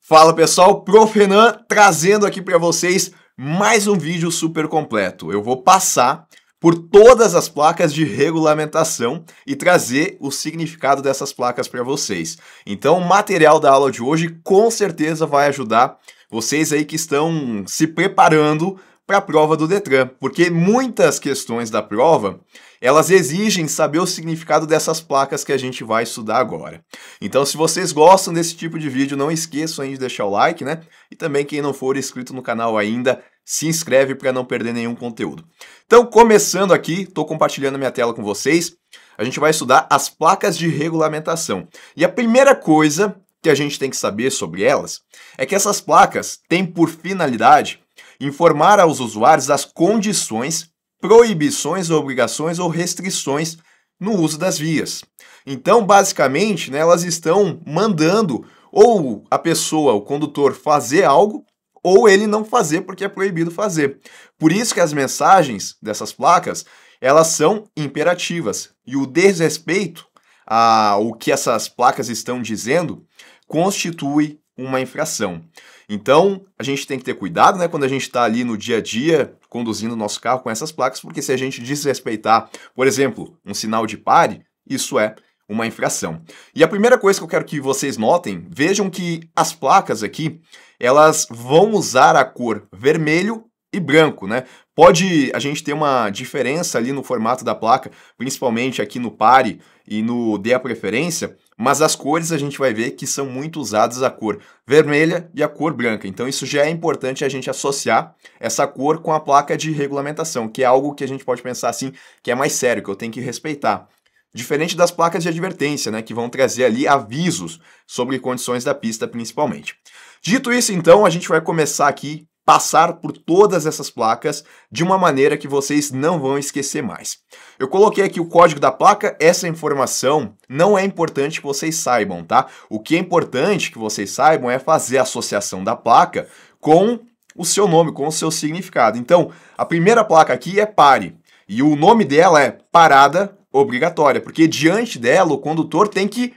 Fala pessoal, Prof. Renan trazendo aqui para vocês mais um vídeo super completo. Eu vou passar por todas as placas de regulamentação e trazer o significado dessas placas para vocês. Então o material da aula de hoje com certeza vai ajudar vocês aí que estão se preparando para a prova do Detran, porque muitas questões da prova, elas exigem saber o significado dessas placas que a gente vai estudar agora. Então, se vocês gostam desse tipo de vídeo, não esqueçam aí de deixar o like, né? E também, quem não for inscrito no canal ainda, se inscreve para não perder nenhum conteúdo. Então, começando aqui, estou compartilhando minha tela com vocês, a gente vai estudar as placas de regulamentação. E a primeira coisa que a gente tem que saber sobre elas é que essas placas têm por finalidade informar aos usuários das condições, proibições, obrigações ou restrições no uso das vias. Então, basicamente, né, elas estão mandando ou a pessoa, o condutor, fazer algo ou ele não fazer porque é proibido fazer. Por isso que as mensagens dessas placas, elas são imperativas. E o desrespeito ao que essas placas estão dizendo constitui uma infração. Então, a gente tem que ter cuidado, né, quando a gente está ali no dia a dia conduzindo o nosso carro com essas placas, porque se a gente desrespeitar, por exemplo, um sinal de pare, isso é uma infração. E a primeira coisa que eu quero que vocês notem, vejam que as placas aqui, elas vão usar a cor vermelho e branco, né? Pode a gente ter uma diferença ali no formato da placa, principalmente aqui no pare e no dê a preferência, mas as cores a gente vai ver que são muito usadas a cor vermelha e a cor branca. Então isso já é importante a gente associar essa cor com a placa de regulamentação, que é algo que a gente pode pensar assim, que é mais sério, que eu tenho que respeitar. Diferente das placas de advertência, né, que vão trazer ali avisos sobre condições da pista principalmente. Dito isso, então, a gente vai começar aqui passar por todas essas placas de uma maneira que vocês não vão esquecer mais. Eu coloquei aqui o código da placa, essa informação não é importante que vocês saibam, tá? O que é importante que vocês saibam é fazer a associação da placa com o seu nome, com o seu significado. Então, a primeira placa aqui é pare, e o nome dela é parada obrigatória, porque diante dela o condutor tem que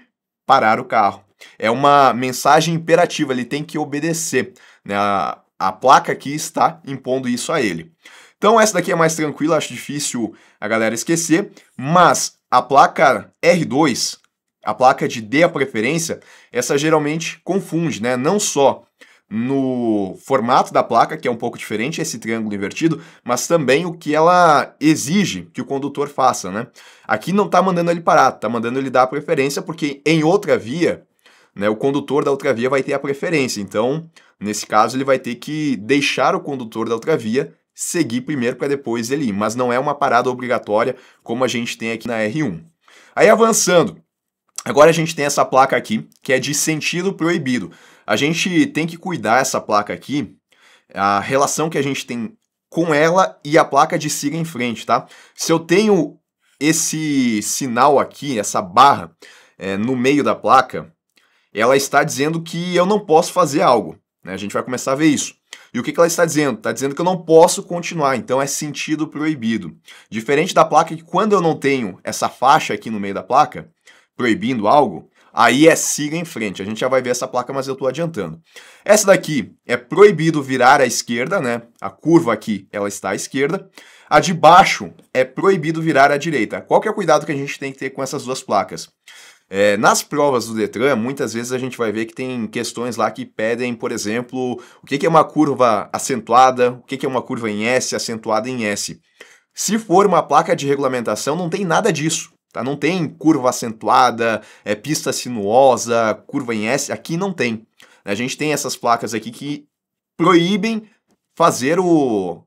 parar o carro. É uma mensagem imperativa, ele tem que obedecer, né? A placa aqui está impondo isso a ele. Então essa daqui é mais tranquila, acho difícil a galera esquecer, mas a placa R2, a placa de dê a preferência, essa geralmente confunde, né? Não só no formato da placa, que é um pouco diferente, esse triângulo invertido, mas também o que ela exige que o condutor faça, né? Aqui não está mandando ele parar, está mandando ele dar a preferência, porque em outra via, né, o condutor da outra via vai ter a preferência. Então, nesse caso, ele vai ter que deixar o condutor da outra via seguir primeiro para depois ele ir, mas não é uma parada obrigatória como a gente tem aqui na R1. Aí avançando, agora a gente tem essa placa aqui, que é de sentido proibido. A gente tem que cuidar essa placa aqui, a relação que a gente tem com ela e a placa de siga em frente, tá? Se eu tenho esse sinal aqui, essa barra, no meio da placa, ela está dizendo que eu não posso fazer algo, né? A gente vai começar a ver isso. E o que ela está dizendo? Está dizendo que eu não posso continuar, então é sentido proibido. Diferente da placa que quando eu não tenho essa faixa aqui no meio da placa, proibindo algo, aí é siga em frente. A gente já vai ver essa placa, mas eu estou adiantando. Essa daqui é proibido virar à esquerda, né? A curva aqui, ela está à esquerda. A de baixo é proibido virar à direita. Qual que é o cuidado que a gente tem que ter com essas duas placas? Nas provas do Detran, muitas vezes a gente vai ver que tem questões lá que pedem, por exemplo, o que é uma curva acentuada, o que é uma curva em S, acentuada em S. Se for uma placa de regulamentação, não tem nada disso, tá? Não tem curva acentuada, pista sinuosa, curva em S, aqui não tem. A gente tem essas placas aqui que proíbem fazer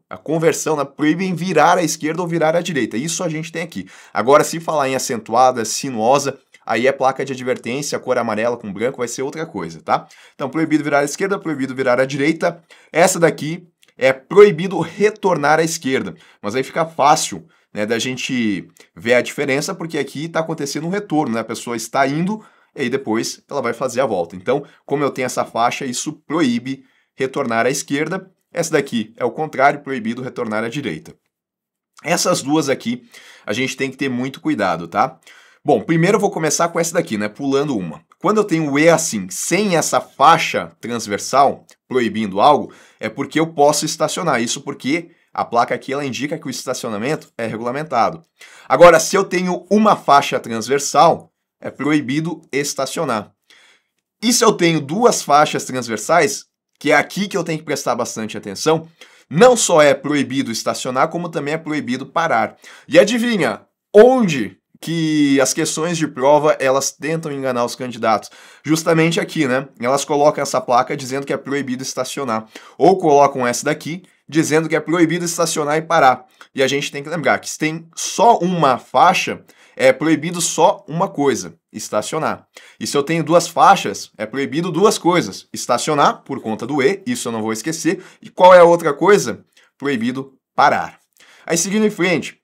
a conversão, né? Proíbem virar à esquerda ou virar à direita. Isso a gente tem aqui. Agora, se falar em acentuada, sinuosa, aí é placa de advertência, a cor amarela com branco vai ser outra coisa, tá? Então, proibido virar à esquerda, proibido virar à direita. Essa daqui é proibido retornar à esquerda. Mas aí fica fácil, né, da gente ver a diferença, porque aqui está acontecendo um retorno, né? A pessoa está indo e aí depois ela vai fazer a volta. Então, como eu tenho essa faixa, isso proíbe retornar à esquerda. Essa daqui é o contrário, proibido retornar à direita. Essas duas aqui a gente tem que ter muito cuidado, tá? Bom, primeiro eu vou começar com essa daqui, né? Pulando uma. Quando eu tenho o E assim, sem essa faixa transversal, proibindo algo, é porque eu posso estacionar. Isso porque a placa aqui ela indica que o estacionamento é regulamentado. Agora, se eu tenho uma faixa transversal, é proibido estacionar. E se eu tenho duas faixas transversais, que é aqui que eu tenho que prestar bastante atenção, não só é proibido estacionar, como também é proibido parar. E adivinha, onde que as questões de prova, elas tentam enganar os candidatos? Justamente aqui, né? Elas colocam essa placa dizendo que é proibido estacionar. Ou colocam essa daqui, dizendo que é proibido estacionar e parar. E a gente tem que lembrar que se tem só uma faixa, é proibido só uma coisa, estacionar. E se eu tenho duas faixas, é proibido duas coisas. Estacionar, por conta do E, isso eu não vou esquecer. E qual é a outra coisa? Proibido parar. Aí seguindo em frente,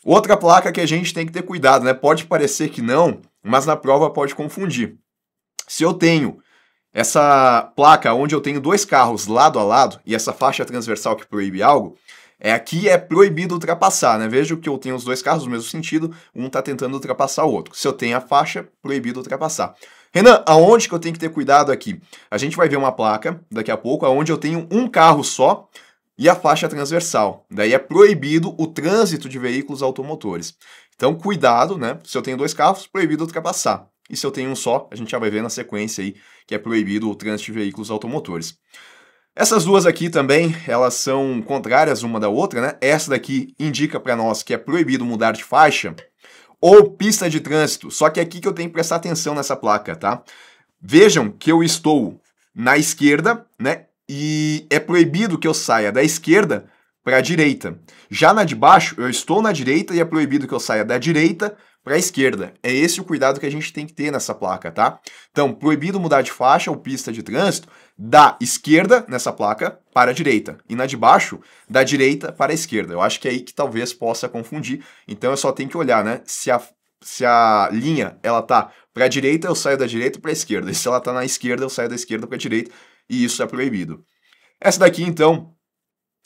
outra placa que a gente tem que ter cuidado, né? Pode parecer que não, mas na prova pode confundir. Se eu tenho essa placa onde eu tenho dois carros lado a lado e essa faixa transversal que proíbe algo, aqui é proibido ultrapassar, né? Veja que eu tenho os dois carros no mesmo sentido, um está tentando ultrapassar o outro. Se eu tenho a faixa, proibido ultrapassar. Renan, aonde que eu tenho que ter cuidado aqui? A gente vai ver uma placa daqui a pouco, onde eu tenho um carro só e a faixa transversal. Daí é proibido o trânsito de veículos automotores. Então, cuidado, né? Se eu tenho dois carros, proibido ultrapassar. E se eu tenho um só, a gente já vai ver na sequência aí que é proibido o trânsito de veículos automotores. Essas duas aqui também, elas são contrárias uma da outra, né? Essa daqui indica para nós que é proibido mudar de faixa ou pista de trânsito. Só que é aqui que eu tenho que prestar atenção nessa placa, tá? Vejam que eu estou na esquerda, né? E é proibido que eu saia da esquerda para a direita. Já na de baixo, eu estou na direita e é proibido que eu saia da direita para a esquerda. É esse o cuidado que a gente tem que ter nessa placa, tá? Então, proibido mudar de faixa ou pista de trânsito da esquerda nessa placa para a direita. E na de baixo, da direita para a esquerda. Eu acho que é aí que talvez possa confundir. Então, eu só tenho que olhar, né? Se a linha ela tá para a direita, eu saio da direita para a esquerda. E se ela tá na esquerda, eu saio da esquerda para a direita. E isso é proibido. Essa daqui, então,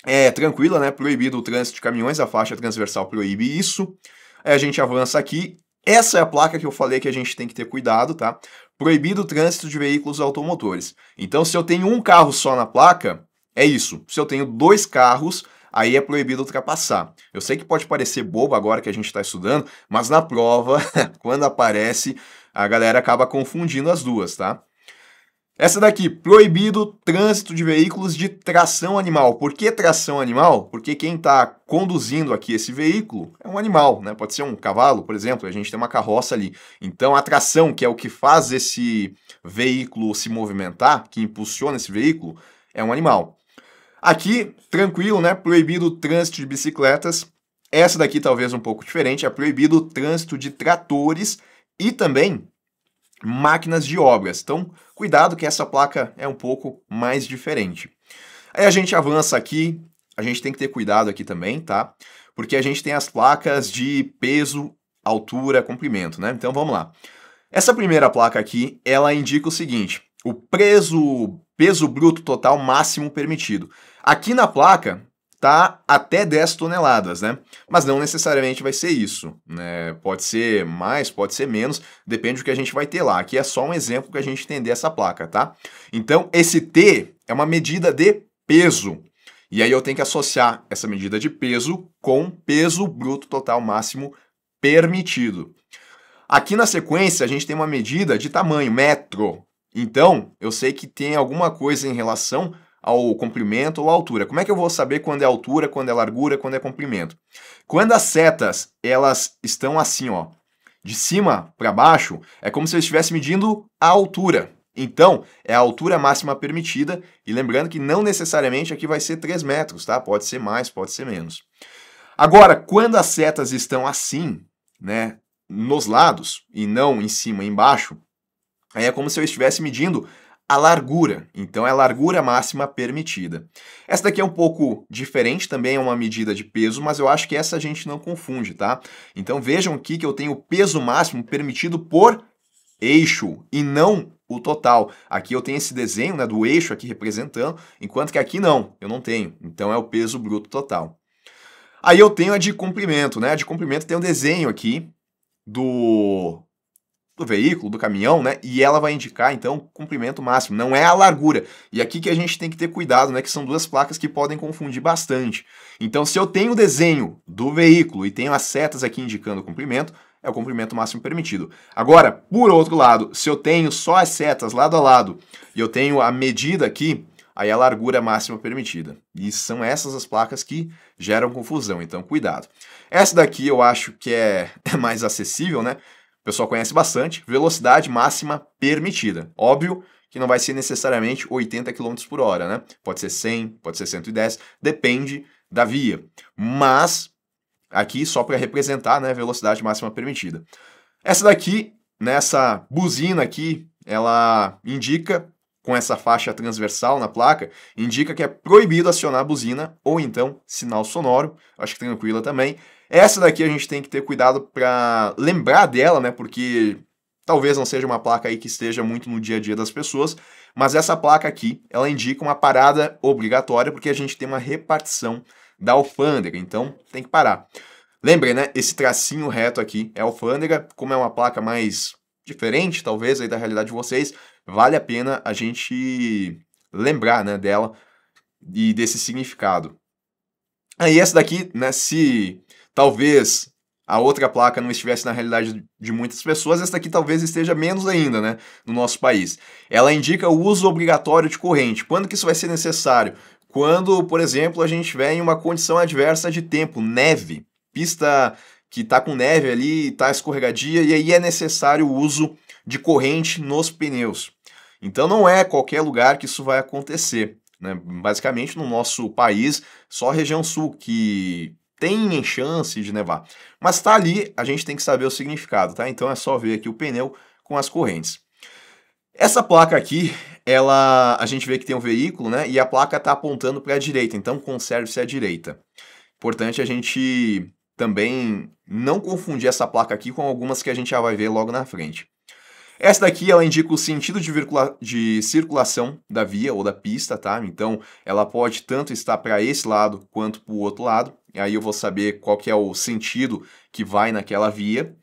é tranquila, né? Proibido o trânsito de caminhões, a faixa transversal proíbe isso. Aí a gente avança aqui. Essa é a placa que eu falei que a gente tem que ter cuidado, tá? Proibido o trânsito de veículos automotores. Então, se eu tenho um carro só na placa, é isso. Se eu tenho dois carros, aí é proibido ultrapassar. Eu sei que pode parecer bobo agora que a gente está estudando, mas na prova, quando aparece, a galera acaba confundindo as duas, tá? Essa daqui, proibido trânsito de veículos de tração animal. Por que tração animal? Porque quem está conduzindo aqui esse veículo é um animal, né? Pode ser um cavalo, por exemplo, a gente tem uma carroça ali. Então a tração, que é o que faz esse veículo se movimentar, que impulsiona esse veículo, é um animal. Aqui, tranquilo, né? Proibido o trânsito de bicicletas. Essa daqui talvez um pouco diferente, é proibido o trânsito de tratores e também máquinas de obras. Então, cuidado que essa placa é um pouco mais diferente. Aí a gente avança aqui, a gente tem que ter cuidado aqui também, tá? Porque a gente tem as placas de peso, altura, comprimento, né? Então vamos lá. Essa primeira placa aqui, ela indica o seguinte: o peso bruto total máximo permitido. Aqui na placa tá até 10 toneladas, né? Mas não necessariamente vai ser isso, né? Pode ser mais, pode ser menos, depende do que a gente vai ter lá. Aqui é só um exemplo para a gente entender essa placa, tá? Então, esse T é uma medida de peso. E aí eu tenho que associar essa medida de peso com peso bruto total máximo permitido. Aqui na sequência, a gente tem uma medida de tamanho, metro. Então, eu sei que tem alguma coisa em relação ao comprimento ou altura. Como é que eu vou saber quando é altura, quando é largura, quando é comprimento? Quando as setas, elas estão assim, ó, de cima para baixo, é como se eu estivesse medindo a altura. Então, é a altura máxima permitida, e lembrando que não necessariamente aqui vai ser 3 metros, tá? Pode ser mais, pode ser menos. Agora, quando as setas estão assim, né, nos lados, e não em cima e embaixo, aí é como se eu estivesse medindo a largura. Então, é a largura máxima permitida. Essa daqui é um pouco diferente, também é uma medida de peso, mas eu acho que essa a gente não confunde, tá? Então, vejam aqui que eu tenho o peso máximo permitido por eixo e não o total. Aqui eu tenho esse desenho, né, do eixo aqui representando, enquanto que aqui não, eu não tenho. Então, é o peso bruto total. Aí eu tenho a de comprimento, né? A de comprimento tem um desenho aqui do do veículo, do caminhão, né? E ela vai indicar, então, comprimento máximo, não é a largura. E aqui que a gente tem que ter cuidado, né? Que são duas placas que podem confundir bastante. Então, se eu tenho o desenho do veículo e tenho as setas aqui indicando o comprimento, é o comprimento máximo permitido. Agora, por outro lado, se eu tenho só as setas lado a lado e eu tenho a medida aqui, aí a largura máxima permitida. E são essas as placas que geram confusão, então cuidado. Essa daqui eu acho que é mais acessível, né? O pessoal conhece bastante. Velocidade máxima permitida. Óbvio que não vai ser necessariamente 80 km por hora, né? Pode ser 100, pode ser 110, depende da via. Mas aqui só para representar, né, velocidade máxima permitida. Essa daqui, nessa buzina aqui, ela indica, com essa faixa transversal na placa, indica que é proibido acionar a buzina ou então sinal sonoro. Acho que tranquila também. Essa daqui a gente tem que ter cuidado para lembrar dela, né, porque talvez não seja uma placa aí que esteja muito no dia a dia das pessoas, mas essa placa aqui, ela indica uma parada obrigatória porque a gente tem uma repartição da alfândega, então tem que parar. Lembrem, né? Esse tracinho reto aqui é a alfândega, como é uma placa mais diferente, talvez, aí da realidade de vocês, vale a pena a gente lembrar, né, dela e desse significado. Aí essa daqui, né, se talvez a outra placa não estivesse na realidade de muitas pessoas, essa daqui talvez esteja menos ainda, né, no nosso país. Ela indica o uso obrigatório de corrente. Quando que isso vai ser necessário? Quando, por exemplo, a gente tiver em uma condição adversa de tempo, neve, pista que está com neve ali, está escorregadia, e aí é necessário o uso de corrente nos pneus. Então não é qualquer lugar que isso vai acontecer, né? Basicamente no nosso país, só a região sul que tem chance de nevar. Mas está ali, a gente tem que saber o significado, tá? Então é só ver aqui o pneu com as correntes. Essa placa aqui, a gente vê que tem um veículo, né? E a placa está apontando para a direita, então conserve-se à direita. Importante a gente também não confundir essa placa aqui com algumas que a gente já vai ver logo na frente. Essa daqui, ela indica o sentido de circulação da via ou da pista, tá? Então, ela pode tanto estar para esse lado quanto para o outro lado. E aí eu vou saber qual que é o sentido que vai naquela via.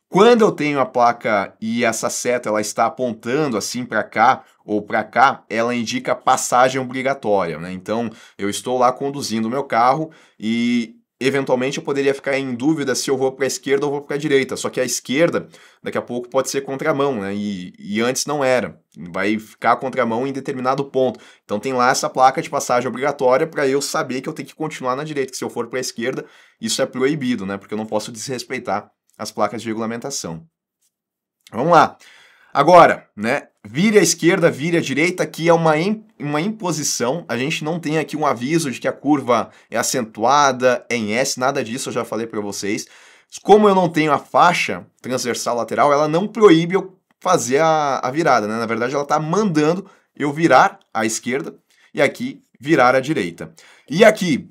Quando eu tenho a placa e essa seta ela está apontando assim para cá ou para cá, ela indica passagem obrigatória, né? Então, eu estou lá conduzindo o meu carro e eventualmente eu poderia ficar em dúvida se eu vou para a esquerda ou vou para a direita. Só que a esquerda, daqui a pouco, pode ser contramão, né? E antes não era. Vai ficar contramão em determinado ponto. Então tem lá essa placa de passagem obrigatória para eu saber que eu tenho que continuar na direita. Que se eu for para a esquerda, isso é proibido, né? Porque eu não posso desrespeitar as placas de regulamentação. Vamos lá. Agora, né? Vire à esquerda, vire à direita, aqui é uma imposição. A gente não tem aqui um aviso de que a curva é acentuada, é em S, nada disso, eu já falei para vocês. Como eu não tenho a faixa transversal lateral, ela não proíbe eu fazer a virada, né? Na verdade, ela está mandando eu virar à esquerda e aqui virar à direita. E aqui,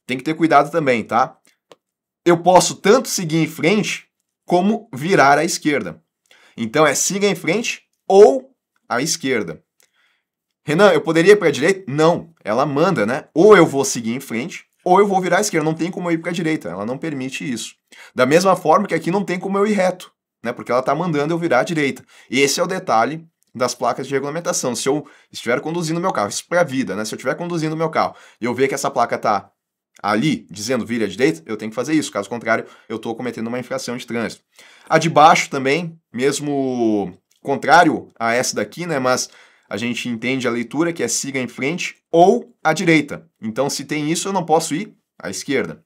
tem que ter cuidado também, tá? Eu posso tanto seguir em frente como virar à esquerda. Então é siga em frente ou à esquerda. Renan, eu poderia ir para a direita? Não, ela manda, né? Ou eu vou seguir em frente ou eu vou virar à esquerda. Não tem como eu ir para a direita, ela não permite isso. Da mesma forma que aqui não tem como eu ir reto, né? Porque ela está mandando eu virar à direita. E esse é o detalhe das placas de regulamentação. Se eu estiver conduzindo o meu carro, isso para a vida, né? Se eu estiver conduzindo o meu carro e eu ver que essa placa está ali, dizendo vire à direita, eu tenho que fazer isso. Caso contrário, eu estou cometendo uma infração de trânsito. A de baixo também, mesmo contrário a essa daqui, né? Mas a gente entende a leitura que é siga em frente ou à direita. Então, se tem isso, eu não posso ir à esquerda.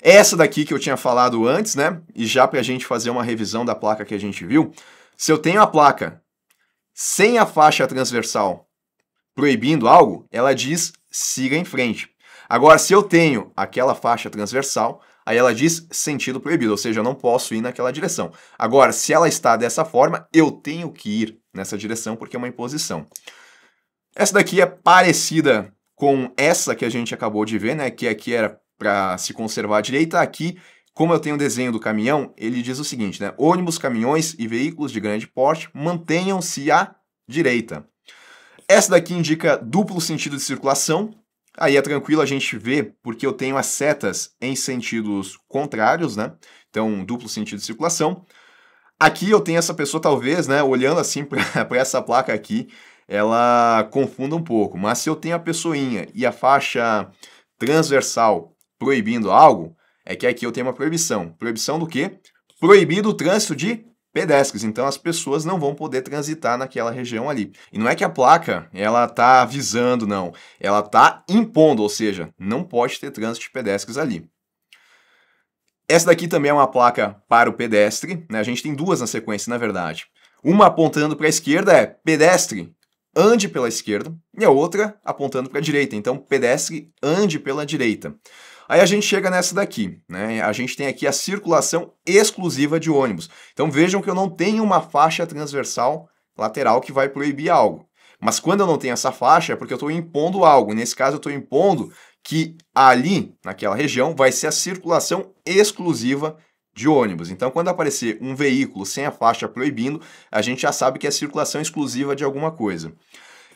Essa daqui que eu tinha falado antes, né? E já para a gente fazer uma revisão da placa que a gente viu, se eu tenho a placa sem a faixa transversal proibindo algo, ela diz siga em frente. Agora, se eu tenho aquela faixa transversal, aí ela diz sentido proibido, ou seja, eu não posso ir naquela direção. Agora, se ela está dessa forma, eu tenho que ir nessa direção porque é uma imposição. Essa daqui é parecida com essa que a gente acabou de ver, né? Que aqui era para se conservar à direita. Aqui, como eu tenho o desenho do caminhão, ele diz o seguinte, né? Ônibus, caminhões e veículos de grande porte mantenham-se à direita. Essa daqui indica duplo sentido de circulação. Aí é tranquilo a gente ver, porque eu tenho as setas em sentidos contrários, né? Então, duplo sentido de circulação. aqui eu tenho essa pessoa, talvez, né, olhando assim para essa placa aqui, ela confunda um pouco. Mas se eu tenho a pessoinha e a faixa transversal proibindo algo, é que aqui eu tenho uma proibição. Proibição do quê? Proibido o trânsito de pedestres. Então as pessoas não vão poder transitar naquela região ali. E não é que a placa, ela tá avisando, não. Ela tá impondo, ou seja, não pode ter trânsito de pedestres ali. Essa daqui também é uma placa para o pedestre, né? A gente tem duas na sequência, na verdade. Uma apontando para a esquerda é pedestre, ande pela esquerda, e a outra apontando para a direita. Então, pedestre, ande pela direita. Aí a gente chega nessa daqui, né? A gente tem aqui a circulação exclusiva de ônibus. Então vejam que eu não tenho uma faixa transversal lateral que vai proibir algo. Mas quando eu não tenho essa faixa é porque eu estou impondo algo. Nesse caso eu estou impondo que ali, naquela região, vai ser a circulação exclusiva de ônibus. Então, quando aparecer um veículo sem a faixa proibindo, a gente já sabe que é circulação exclusiva de alguma coisa.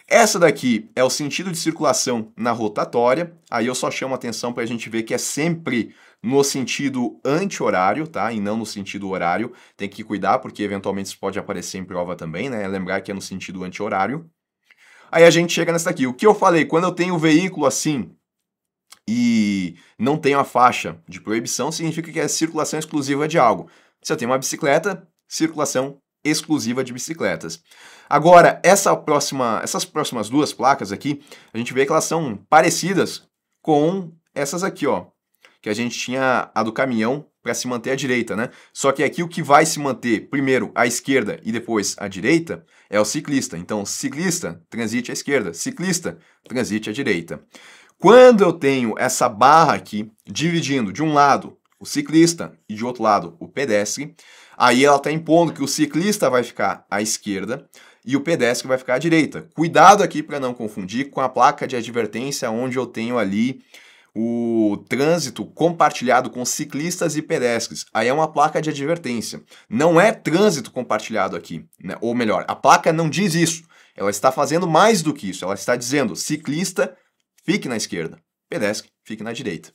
Essa daqui é o sentido de circulação na rotatória. Aí eu só chamo atenção para a gente ver que é sempre no sentido anti-horário, tá? E não no sentido horário. Tem que cuidar, porque eventualmente isso pode aparecer em prova também, né? Lembrar que é no sentido anti-horário. Aí a gente chega nessa daqui. O que eu falei, quando eu tenho o veículo assim e não tenho a faixa de proibição, significa que é circulação exclusiva de algo. Se eu tenho uma bicicleta, circulação exclusiva de bicicletas. Agora, essas próximas duas placas aqui, a gente vê que elas são parecidas com essas aqui, ó, que a gente tinha a do caminhão para se manter à direita, né? Só que aqui o que vai se manter primeiro à esquerda e depois à direita é o ciclista. Então, ciclista, transite à esquerda, ciclista, transite à direita. Quando eu tenho essa barra aqui dividindo de um lado o ciclista e de outro lado o pedestre, aí ela está impondo que o ciclista vai ficar à esquerda e o pedestre vai ficar à direita. Cuidado aqui para não confundir com a placa de advertência onde eu tenho ali o trânsito compartilhado com ciclistas e pedestres. Aí é uma placa de advertência. Não é trânsito compartilhado aqui, né? Ou melhor, a placa não diz isso. Ela está fazendo mais do que isso. Ela está dizendo ciclista, fique na esquerda. Pedestre, fique na direita.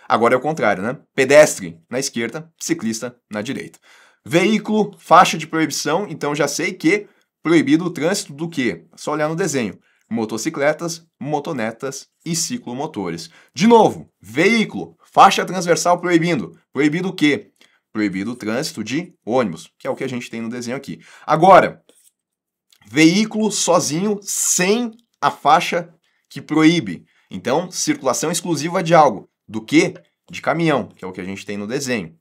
Agora é o contrário, né? Pedestre na esquerda, ciclista na direita. Veículo, faixa de proibição, então já sei que proibido o trânsito do quê? Só olhar no desenho. Motocicletas, motonetas e ciclomotores. De novo, veículo, faixa transversal proibindo. Proibido o quê? Proibido o trânsito de ônibus, que é o que a gente tem no desenho aqui. Agora, veículo sozinho sem a faixa que proíbe. Então, circulação exclusiva de algo. Do que? De caminhão, que é o que a gente tem no desenho.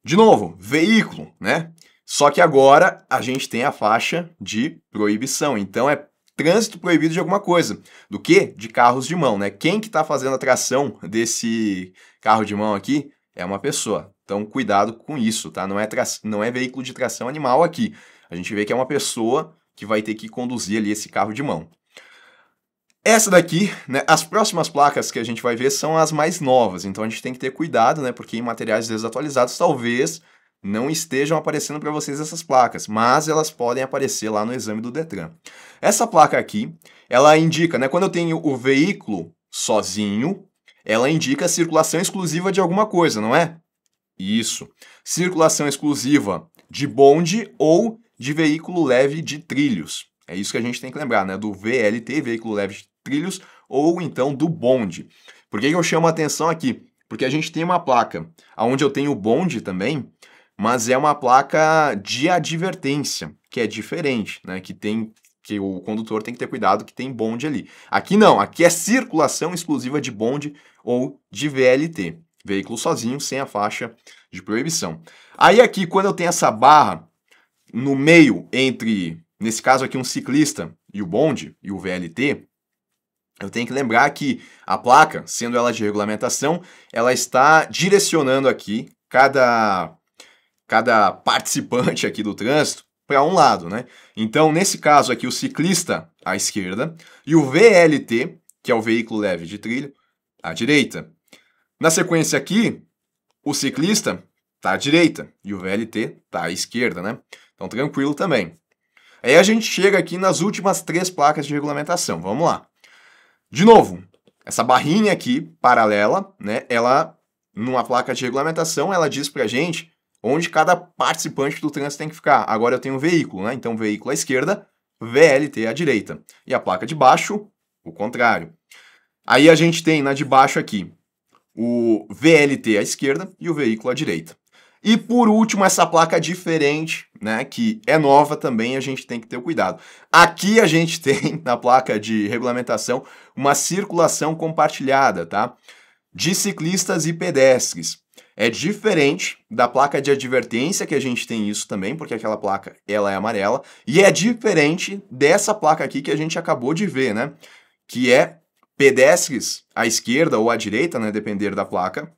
De novo, veículo, né? Só que agora a gente tem a faixa de proibição. Então, é trânsito proibido de alguma coisa. Do que? De carros de mão, né? Quem que está fazendo a tração desse carro de mão aqui é uma pessoa. Então, cuidado com isso, tá? Não é veículo de tração animal aqui. A gente vê que é uma pessoa que vai ter que conduzir ali esse carro de mão. Essa daqui, né, as próximas placas que a gente vai ver são as mais novas, então a gente tem que ter cuidado, né, porque em materiais desatualizados talvez não estejam aparecendo para vocês essas placas, mas elas podem aparecer lá no exame do Detran. Essa placa aqui, ela indica, né, quando eu tenho o veículo sozinho, ela indica a circulação exclusiva de alguma coisa, não é? Isso. Circulação exclusiva de bonde ou de veículo leve de trilhos. É isso que a gente tem que lembrar, né? Do VLT, veículo leve de trilhos, ou então do bonde. Por que eu chamo a atenção aqui? Porque a gente tem uma placa onde eu tenho o bonde também, mas é uma placa de advertência, que é diferente, né? Que o condutor tem que ter cuidado que tem bonde ali. Aqui não, aqui é circulação exclusiva de bonde ou de VLT. Veículo sozinho, sem a faixa de proibição. Aí aqui, quando eu tenho essa barra no meio entre, nesse caso aqui, um ciclista e o bonde, e o VLT, eu tenho que lembrar que a placa, sendo ela de regulamentação, ela está direcionando aqui cada participante aqui do trânsito para um lado, né? Então, nesse caso aqui, o ciclista à esquerda e o VLT, que é o veículo leve de trilho, à direita. Na sequência aqui, o ciclista está à direita e o VLT está à esquerda, né? Então, tranquilo também. Aí a gente chega aqui nas últimas 3 placas de regulamentação. Vamos lá. De novo, essa barrinha aqui, paralela, né? Ela, numa placa de regulamentação, ela diz pra gente onde cada participante do trânsito tem que ficar. Agora eu tenho um veículo, né? Então veículo à esquerda, VLT à direita. E a placa de baixo, o contrário. Aí a gente tem na de baixo aqui o VLT à esquerda e o veículo à direita. E por último, essa placa diferente, né, que é nova também, a gente tem que ter cuidado. Aqui a gente tem, na placa de regulamentação, uma circulação compartilhada, tá? De ciclistas e pedestres. É diferente da placa de advertência, que a gente tem isso também, porque aquela placa, ela é amarela, e é diferente dessa placa aqui que a gente acabou de ver, né? Que é pedestres à esquerda ou à direita, né, depender da placa,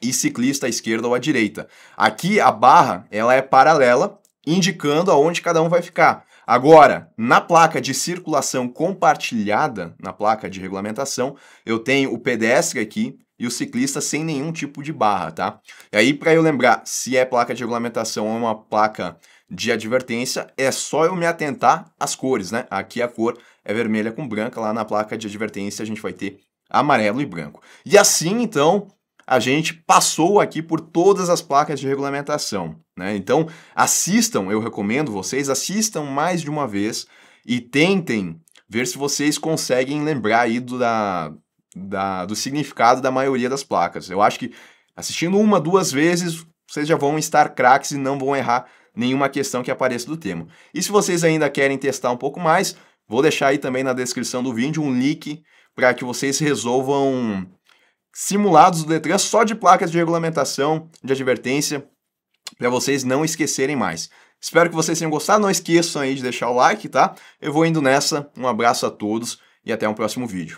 e ciclista à esquerda ou à direita. Aqui a barra, ela é paralela, indicando aonde cada um vai ficar. Agora, na placa de circulação compartilhada, na placa de regulamentação, eu tenho o pedestre aqui e o ciclista sem nenhum tipo de barra, tá? E aí, para eu lembrar se é placa de regulamentação ou uma placa de advertência, é só eu me atentar às cores, né? Aqui a cor é vermelha com branca, lá na placa de advertência a gente vai ter amarelo e branco. E assim, então, a gente passou aqui por todas as placas de regulamentação, né? Então, assistam, eu recomendo vocês, assistam mais de uma vez e tentem ver se vocês conseguem lembrar aí do significado da maioria das placas. Eu acho que assistindo uma, duas vezes, vocês já vão estar craques e não vão errar nenhuma questão que apareça do tema. E se vocês ainda querem testar um pouco mais, vou deixar aí também na descrição do vídeo um link para que vocês resolvam simulados do Detran só de placas de regulamentação, de advertência, para vocês não esquecerem mais. Espero que vocês tenham gostado, não esqueçam aí de deixar o like, tá? Eu vou indo nessa, um abraço a todos e até um próximo vídeo.